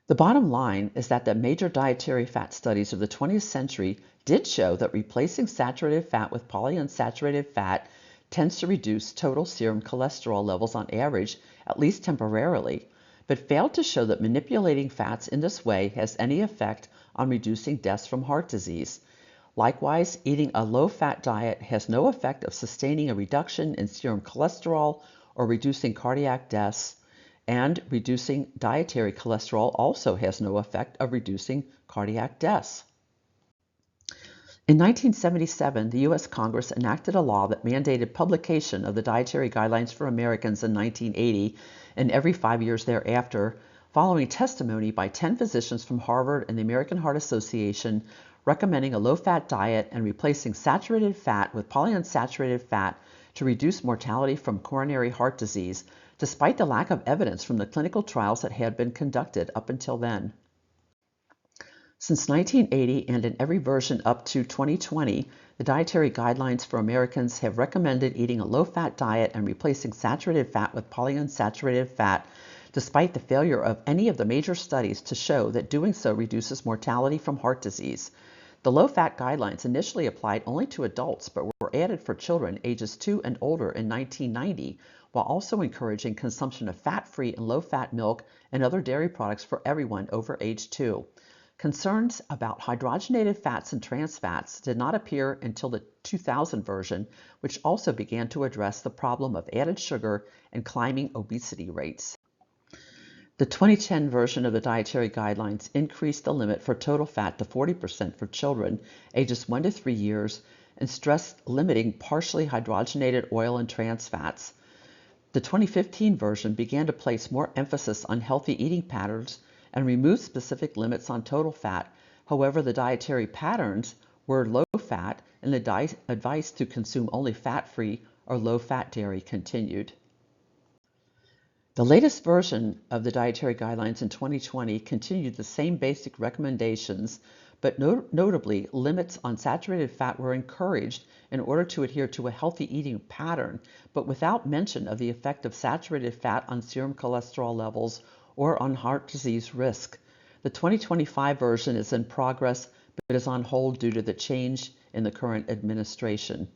The bottom line is that the major dietary fat studies of the 20th century did show that replacing saturated fat with polyunsaturated fat tends to reduce total serum cholesterol levels on average, at least temporarily, but failed to show that manipulating fats in this way has any effect on reducing deaths from heart disease. Likewise, eating a low-fat diet has no effect of sustaining a reduction in serum cholesterol or reducing cardiac deaths, and reducing dietary cholesterol also has no effect of reducing cardiac deaths. In 1977, the U.S. Congress enacted a law that mandated publication of the Dietary Guidelines for Americans in 1980 and every 5 years thereafter, following testimony by 10 physicians from Harvard and the American Heart Association recommending a low-fat diet and replacing saturated fat with polyunsaturated fat to reduce mortality from coronary heart disease, despite the lack of evidence from the clinical trials that had been conducted up until then. Since 1980 and in every version up to 2020, the Dietary Guidelines for Americans have recommended eating a low-fat diet and replacing saturated fat with polyunsaturated fat, despite the failure of any of the major studies to show that doing so reduces mortality from heart disease. The low-fat guidelines initially applied only to adults but were added for children ages 2 and older in 1990, while also encouraging consumption of fat-free and low-fat milk and other dairy products for everyone over age 2. Concerns about hydrogenated fats and trans fats did not appear until the 2000 version, which also began to address the problem of added sugar and climbing obesity rates. The 2010 version of the Dietary Guidelines increased the limit for total fat to 40% for children ages 1 to 3 years and stressed limiting partially hydrogenated oil and trans fats. The 2015 version began to place more emphasis on healthy eating patterns and removed specific limits on total fat. However, the dietary patterns were low fat, and the advice to consume only fat-free or low-fat dairy continued. The latest version of the Dietary Guidelines in 2020 continued the same basic recommendations, but notably, limits on saturated fat were encouraged in order to adhere to a healthy eating pattern, but without mention of the effect of saturated fat on serum cholesterol levels or on heart disease risk. The 2025 version is in progress, but is on hold due to the change in the current administration.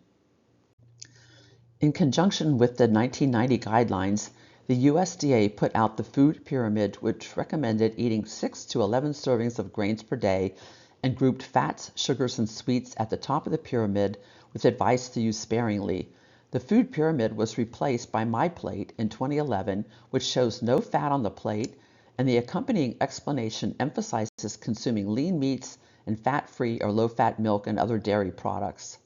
In conjunction with the 1990 guidelines, the USDA put out the food pyramid, which recommended eating 6 to 11 servings of grains per day and grouped fats, sugars, and sweets at the top of the pyramid with advice to use sparingly. The food pyramid was replaced by My Plate in 2011, which shows no fat on the plate and the accompanying explanation emphasizes consuming lean meats and fat-free or low-fat milk and other dairy products.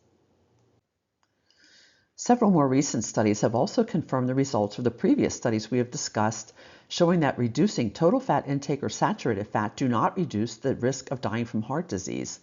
Several more recent studies have also confirmed the results of the previous studies we have discussed, showing that reducing total fat intake or saturated fat do not reduce the risk of dying from heart disease.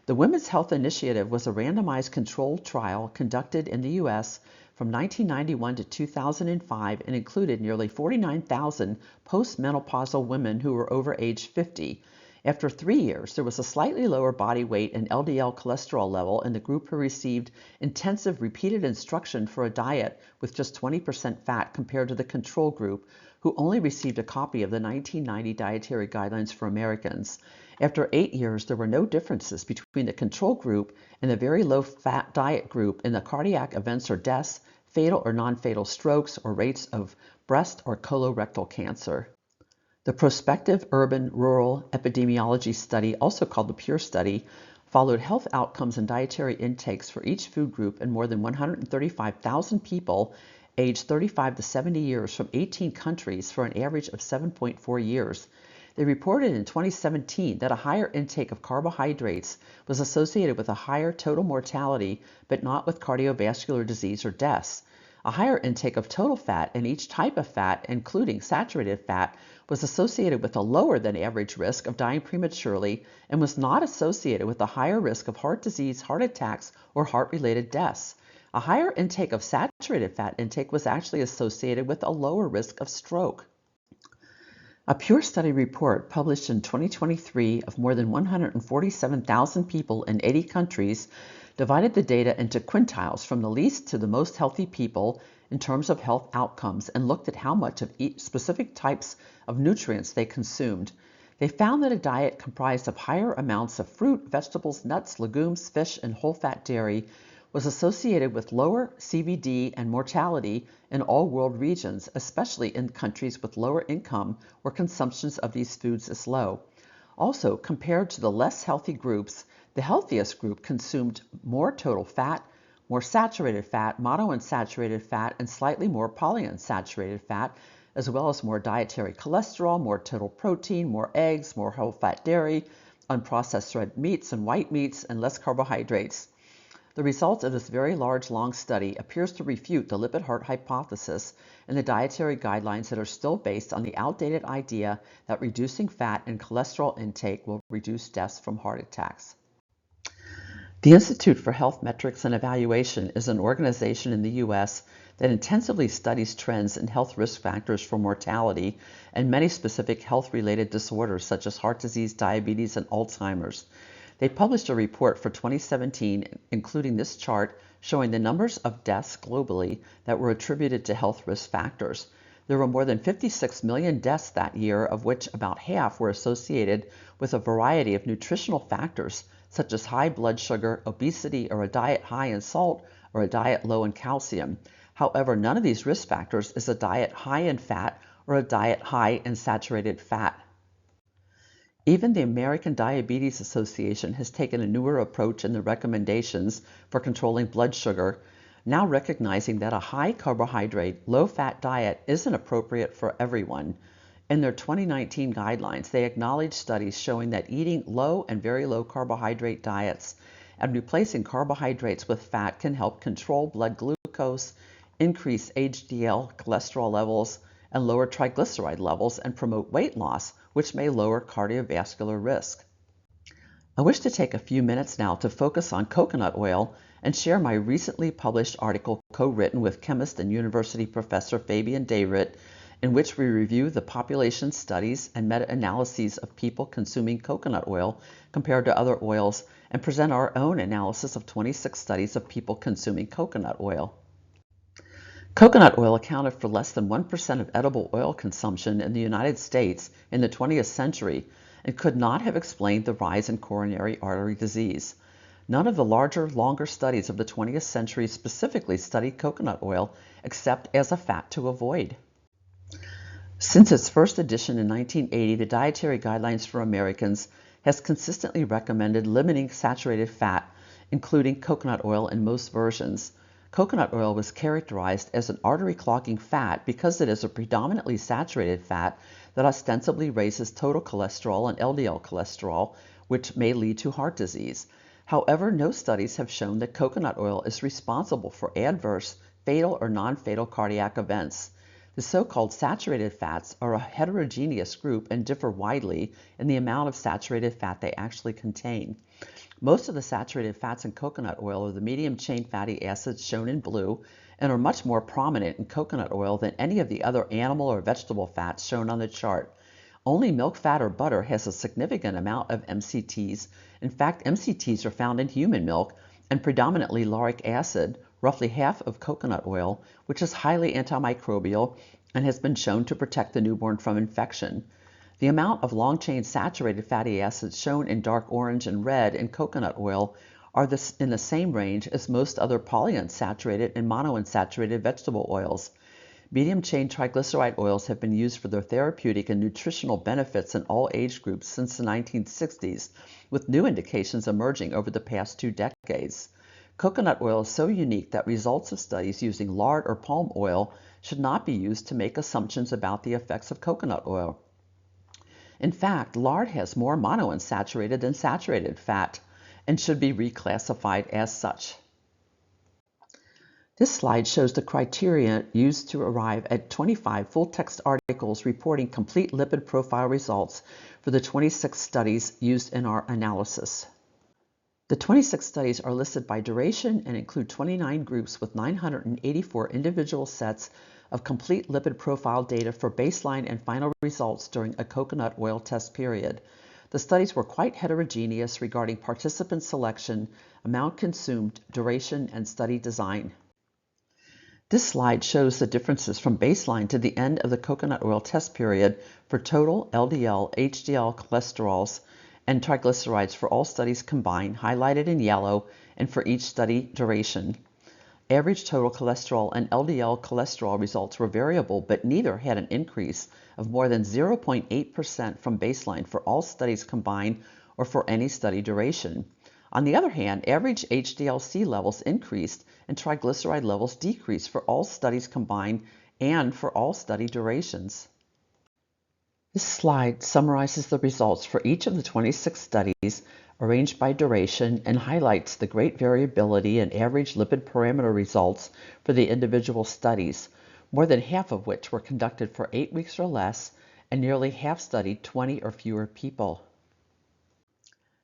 The Women's Health Initiative was a randomized controlled trial conducted in the U.S. from 1991 to 2005 and included nearly 49,000 postmenopausal women who were over age 50. After 3 years, there was a slightly lower body weight and LDL cholesterol level in the group who received intensive repeated instruction for a diet with just 20% fat compared to the control group, who only received a copy of the 1990 Dietary Guidelines for Americans. After 8 years, there were no differences between the control group and the very low-fat diet group in the cardiac events or deaths, fatal or non-fatal strokes, or rates of breast or colorectal cancer. The prospective urban-rural epidemiology study, also called the PURE study, followed health outcomes and dietary intakes for each food group in more than 135,000 people aged 35 to 70 years from 18 countries for an average of 7.4 years. They reported in 2017 that a higher intake of carbohydrates was associated with a higher total mortality, but not with cardiovascular disease or deaths. A higher intake of total fat in each type of fat, including saturated fat, was associated with a lower than average risk of dying prematurely and was not associated with a higher risk of heart disease, heart attacks, or heart-related deaths. A higher intake of saturated fat intake was actually associated with a lower risk of stroke. A PURE study report published in 2023 of more than 147,000 people in 80 countries divided the data into quintiles from the least to the most healthy people in terms of health outcomes and looked at how much of each specific types of nutrients they consumed. They found that a diet comprised of higher amounts of fruit, vegetables, nuts, legumes, fish, and whole-fat dairy was associated with lower CVD and mortality in all world regions, especially in countries with lower income where consumption of these foods is low. Also, compared to the less healthy groups, the healthiest group consumed more total fat, more saturated fat, monounsaturated fat, and slightly more polyunsaturated fat, as well as more dietary cholesterol, more total protein, more eggs, more whole-fat dairy, unprocessed red meats and white meats, and less carbohydrates. The results of this very large, long study appears to refute the Lipid-Heart Hypothesis and the dietary guidelines that are still based on the outdated idea that reducing fat and cholesterol intake will reduce deaths from heart attacks. The Institute for Health Metrics and Evaluation is an organization in the U.S. that intensively studies trends in health risk factors for mortality and many specific health-related disorders such as heart disease, diabetes, and Alzheimer's. They published a report for 2017, including this chart, showing the numbers of deaths globally that were attributed to health risk factors. There were more than 56 million deaths that year, of which about half were associated with a variety of nutritional factors, such as high blood sugar, obesity, or a diet high in salt, or a diet low in calcium. However, none of these risk factors is a diet high in fat or a diet high in saturated fat. Even the American Diabetes Association has taken a newer approach in the recommendations for controlling blood sugar, now recognizing that a high carbohydrate, low-fat diet isn't appropriate for everyone. In their 2019 guidelines, they acknowledge studies showing that eating low and very low carbohydrate diets and replacing carbohydrates with fat can help control blood glucose, increase HDL cholesterol levels, and lower triglyceride levels and promote weight loss, which may lower cardiovascular risk. I wish to take a few minutes now to focus on coconut oil and share my recently published article co-written with chemist and university professor Fabian Dayrit, in which we review the population studies and meta-analyses of people consuming coconut oil compared to other oils and present our own analysis of 26 studies of people consuming coconut oil. Coconut oil accounted for less than 1% of edible oil consumption in the United States in the 20th century and could not have explained the rise in coronary artery disease. None of the larger, longer studies of the 20th century specifically studied coconut oil except as a fat to avoid. Since its first edition in 1980, the Dietary Guidelines for Americans has consistently recommended limiting saturated fat, including coconut oil in most versions. Coconut oil was characterized as an artery clogging fat because it is a predominantly saturated fat that ostensibly raises total cholesterol and LDL cholesterol, which may lead to heart disease. However, no studies have shown that coconut oil is responsible for adverse, fatal, or non-fatal cardiac events. The so-called saturated fats are a heterogeneous group and differ widely in the amount of saturated fat they actually contain. Most of the saturated fats in coconut oil are the medium-chain fatty acids shown in blue and are much more prominent in coconut oil than any of the other animal or vegetable fats shown on the chart. Only milk fat or butter has a significant amount of MCTs. In fact, MCTs are found in human milk and predominantly lauric acid, roughly half of coconut oil, which is highly antimicrobial and has been shown to protect the newborn from infection. The amount of long-chain saturated fatty acids shown in dark orange and red in coconut oil are in the same range as most other polyunsaturated and monounsaturated vegetable oils. Medium-chain triglyceride oils have been used for their therapeutic and nutritional benefits in all age groups since the 1960s, with new indications emerging over the past 2 decades. Coconut oil is so unique that results of studies using lard or palm oil should not be used to make assumptions about the effects of coconut oil. In fact, lard has more monounsaturated than saturated fat and should be reclassified as such. This slide shows the criteria used to arrive at 25 full-text articles reporting complete lipid profile results for the 26 studies used in our analysis. The 26 studies are listed by duration and include 29 groups with 984 individual sets of complete lipid profile data for baseline and final results during a coconut oil test period. The studies were quite heterogeneous regarding participant selection, amount consumed, duration, and study design. This slide shows the differences from baseline to the end of the coconut oil test period for total LDL, HDL cholesterols, and triglycerides for all studies combined, highlighted in yellow, and for each study duration. Average total cholesterol and LDL cholesterol results were variable, but neither had an increase of more than 0.8% from baseline for all studies combined or for any study duration. On the other hand, average HDL-C levels increased and triglyceride levels decreased for all studies combined and for all study durations. This slide summarizes the results for each of the 26 studies arranged by duration and highlights the great variability in average lipid parameter results for the individual studies, more than half of which were conducted for 8 weeks or less, and nearly half studied 20 or fewer people.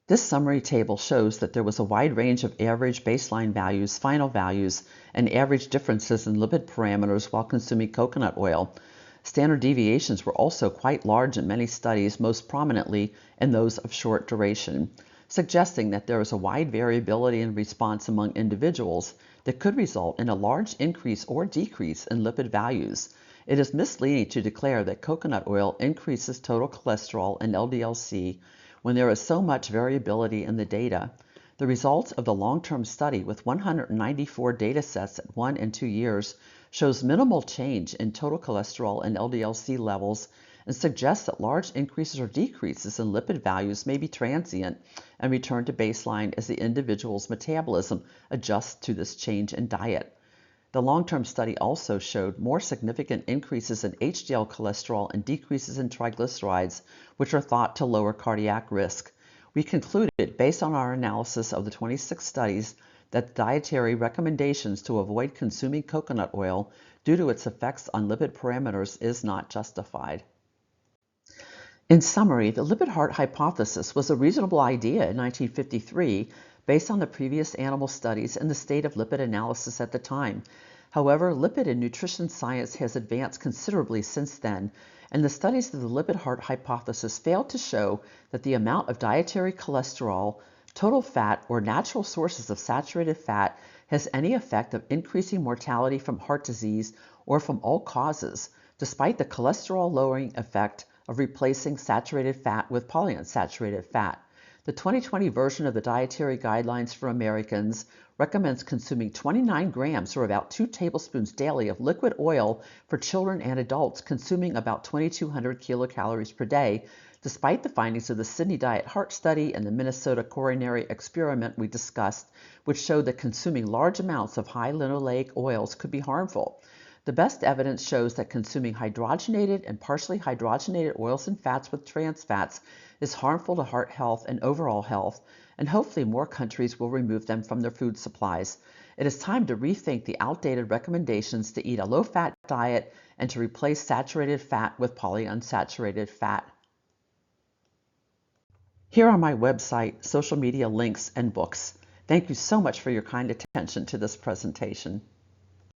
This summary table shows that there was a wide range of average baseline values, final values, and average differences in lipid parameters while consuming coconut oil. Standard deviations were also quite large in many studies, most prominently in those of short duration, suggesting that there is a wide variability in response among individuals that could result in a large increase or decrease in lipid values. It is misleading to declare that coconut oil increases total cholesterol and LDL-C when there is so much variability in the data. The results of the long-term study with 194 data sets at 1 and 2 years shows minimal change in total cholesterol and LDL-C levels and suggests that large increases or decreases in lipid values may be transient and return to baseline as the individual's metabolism adjusts to this change in diet. The long-term study also showed more significant increases in HDL cholesterol and decreases in triglycerides, which are thought to lower cardiac risk. We concluded, based on our analysis of the 26 studies, that the dietary recommendations to avoid consuming coconut oil due to its effects on lipid parameters is not justified. In summary, the Lipid-Heart Hypothesis was a reasonable idea in 1953 based on the previous animal studies and the state of lipid analysis at the time. However, lipid and nutrition science has advanced considerably since then, and the studies of the Lipid-Heart Hypothesis failed to show that the amount of dietary cholesterol, total fat, or natural sources of saturated fat has any effect of increasing mortality from heart disease or from all causes, despite the cholesterol-lowering effect of replacing saturated fat with polyunsaturated fat. The 2020 version of the Dietary Guidelines for Americans recommends consuming 29 grams, or about 2 tablespoons daily, of liquid oil for children and adults, consuming about 2,200 kilocalories per day, despite the findings of the Sydney Diet Heart Study and the Minnesota coronary experiment we discussed, which showed that consuming large amounts of high linoleic oils could be harmful. The best evidence shows that consuming hydrogenated and partially hydrogenated oils and fats with trans fats is harmful to heart health and overall health, and hopefully more countries will remove them from their food supplies. It is time to rethink the outdated recommendations to eat a low-fat diet and to replace saturated fat with polyunsaturated fat. Here are my website, social media links, and books. Thank you so much for your kind attention to this presentation.